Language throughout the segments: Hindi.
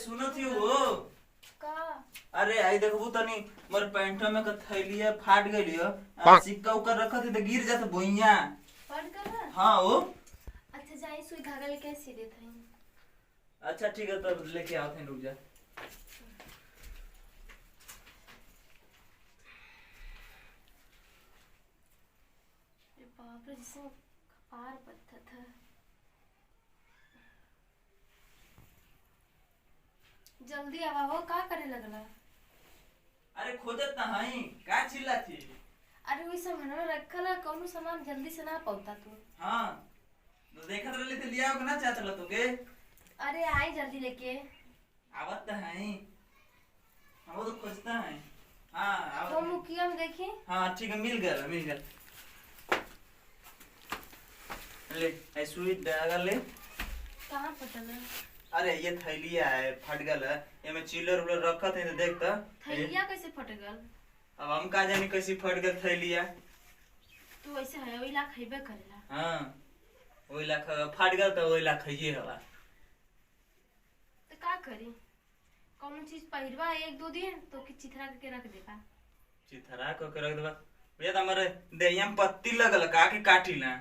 सुनो थी वो का अरे आई देखबू तनी मोर पैंटो में का थैलिया फाट गइलियो सिक्का उकर रखत त गिर जात भुइया। फट गया। हां वो अच्छा जाई सुई धागा लेके सी देत हई। अच्छा ठीक है तब लेके आओ थे रुक जा। बाप रे जिससे कपार पत्थर था। जल्दी आवा हो का करे लगला। अरे खोजत ना हई का चिल्ला थी। अरे वही सामान रखल है कौनो सामान जल्दी से ना पहुंचा तू। हां तो देखत रहले थे लिया हो ना चाचा ला तोके। अरे आई जल्दी लेके आवत त हई हम तो खोजता है। हां तो आवत मुखिया में देखी। हां ठीक है मिल गया ले ऐ सुई धागा ले। कहां फटल है। अरे ये थैलिया है फट गल है ये में चिल्लर उलर रखत है तो देख त थैलिया कैसे फट गल। अब हम का जानी कैसी फट गल थैलिया। तू ऐसे है वही ला खइबे करेला। हां ओई ला फट गल त ओई ला खइए हवा। तो का करी कौनो चीज पहिरवा एक दो दिन तो कि चिथरा करके रख देबा। चिथरा को के रख देबा भैया हमरे देहिया में पत्ती लगल का के काटी ना।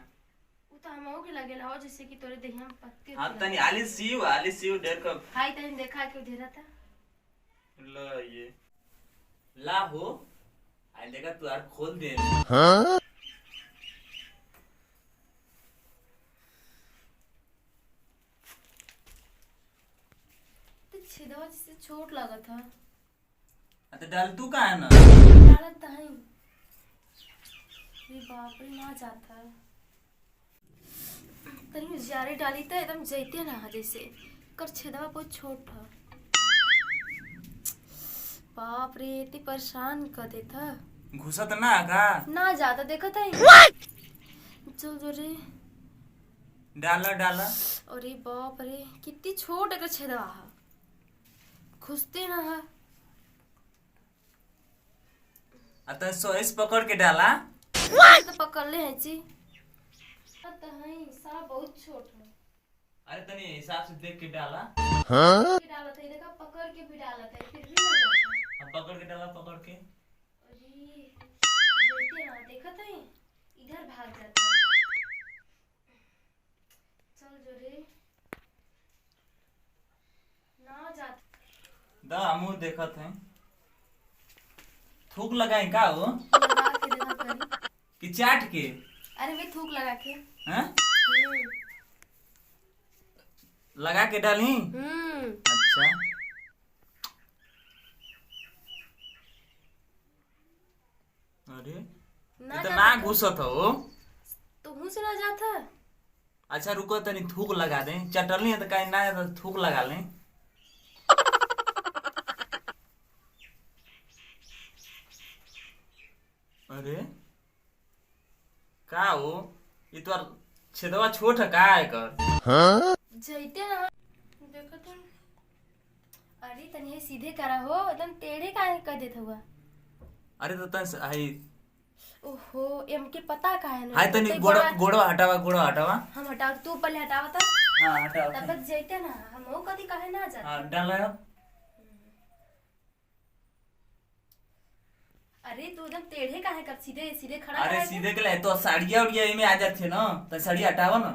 उ तो हमहू के लगेला हो जैसे कि तोरे देहिया में पत्ती। हां तनी आली सीव ढेर का हाय तनी देखा के ढेरा था। ला ये ला हो आई देखा तू यार खोल दे। हां तो छेदवा जैसे छोट लगा था। तो डाल तू का है ना डालत नहीं। ये बाप रे ना जाता। तनी जारे डाली तो एकदम जैते ना जैसे कर छेदवा बहुत छोट था। बाप रे इतनी परेशान कर देता। घुसत ना का ना जाता देखा था। चल जो रे डाला डाला। अरे बाप रे कितनी छोट है छेदवा है घुसते ना है। अतः सोइस पकड़ के डाला। तो पकड़ ले है जी। तो है सा बहुत छोट है। अरे तनी हिसाब से देख के डाला। हाँ? डाला था देखा पकड़ के भी डाला था फिर भी ना जाता। अब पकड़ के डाला पकड़ के। अरे जैते ना देखा था इधर भाग जाता। चल जो रे ना जाता। दा हमू देखत हैं थूक लगाए का हो लगा के देखा करी। कि चाट के। अरे वे थूक लगा के। हैं लगा के डाली। अच्छा अरे ना इतना घुसत हो तो हूं से ना जाता। अच्छा रुको तनी थूक लगा दे चटलनी है तो कहीं ना तो थूक लगा ले। अरे का हो ये तो छेदवा छोट है का है कर। हाँ? जैते ना देखो तुम। अरे तनी सीधे करा हो एकदम टेढ़े काहे कर देत हुआ। अरे तो तन हाय ओहो एम के पता का है ना। हाय तनी गोड़वा हटावा। हम हटाओ तू पहले हटावा था। हां हटाओ तब तक जैते ना हम वो कदी काहे ना जाते। हां डाला। अरे तू एकदम टेढ़े काहे कर सीधे सीधे खड़ा। अरे सीधे के लिए तो साड़िया उड़िया में आ जाते ना तो साड़ी हटावा ना।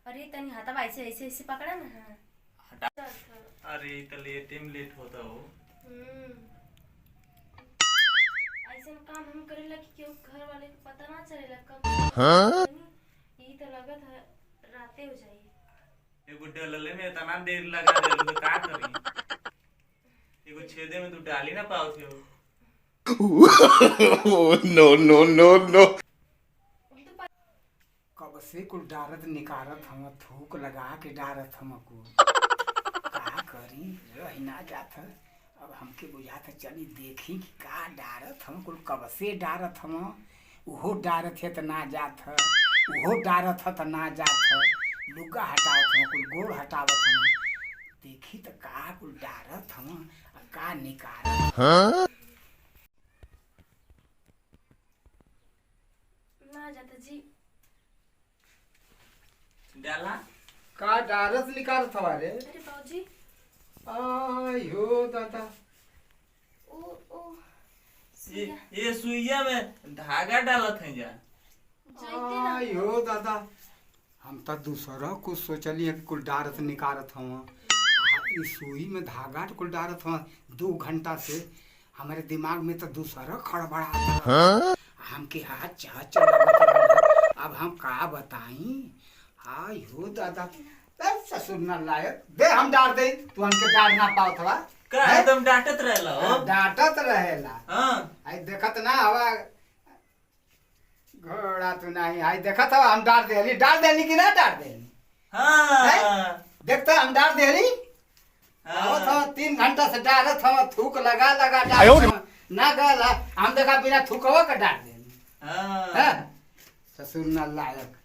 अरे तनी हाथा ऐसे ऐसे ऐसे पकड़ा ना। हटा। अरे तो लेट होता हो। ऐसे काम हम करेला कि क्यों घर वाले को पता ना चलेला कब। हां यही तो लगत है राते हो जाई। एगो डलले में इतना देर लगा दे तो का करी। एगो छेदे में तू डाली ना पाओ थे। नो कब से कुल डारत निकारत हम थूक लगा के डारत हमको का करी रह ना जात। अब हमके बुझात चली देखी कि का डारत हम कुल कब से डारत हम उहो डारत है तो ना जात है उहो डारत है तो ना जात है। लुगा हटावत हम कुल गोड़ हटावत हम देखी तो का कुल डारत हम का निकारत। हाँ? ना जाता जी डाला का डारस निकाल था रे? अरे बाबूजी आयो दादा ओ ओ ये सुइया में धागा डालत है जा। जाइते ना आयो दादा हम तो दूसरा कुछ सोचली है कि कुल डारत निकारत हूँ। इस सुई में धागा तो कुल डारत हूँ। 2 घंटा से हमारे दिमाग में तो दूसरा खड़बड़ा हमके हाथ चल अब हम का बताई। आयो दादा ससुर न लायक दे हम डाल दे तू हमके डाल ना पाओ थवा का एकदम डांटत रहला हो। डांटत रहेला। हां आई देखत ना हवा घोड़ा तू नहीं आई देखत हवा हम डाल देली कि ना डाल देली? हां देखता हम डाल देली। हाँ। तो 3 घंटा से डालत हम थूक लगा डाल ना गला हम देखा बिना थूकवा के डाल देली। हां हैं? ससुर न लायक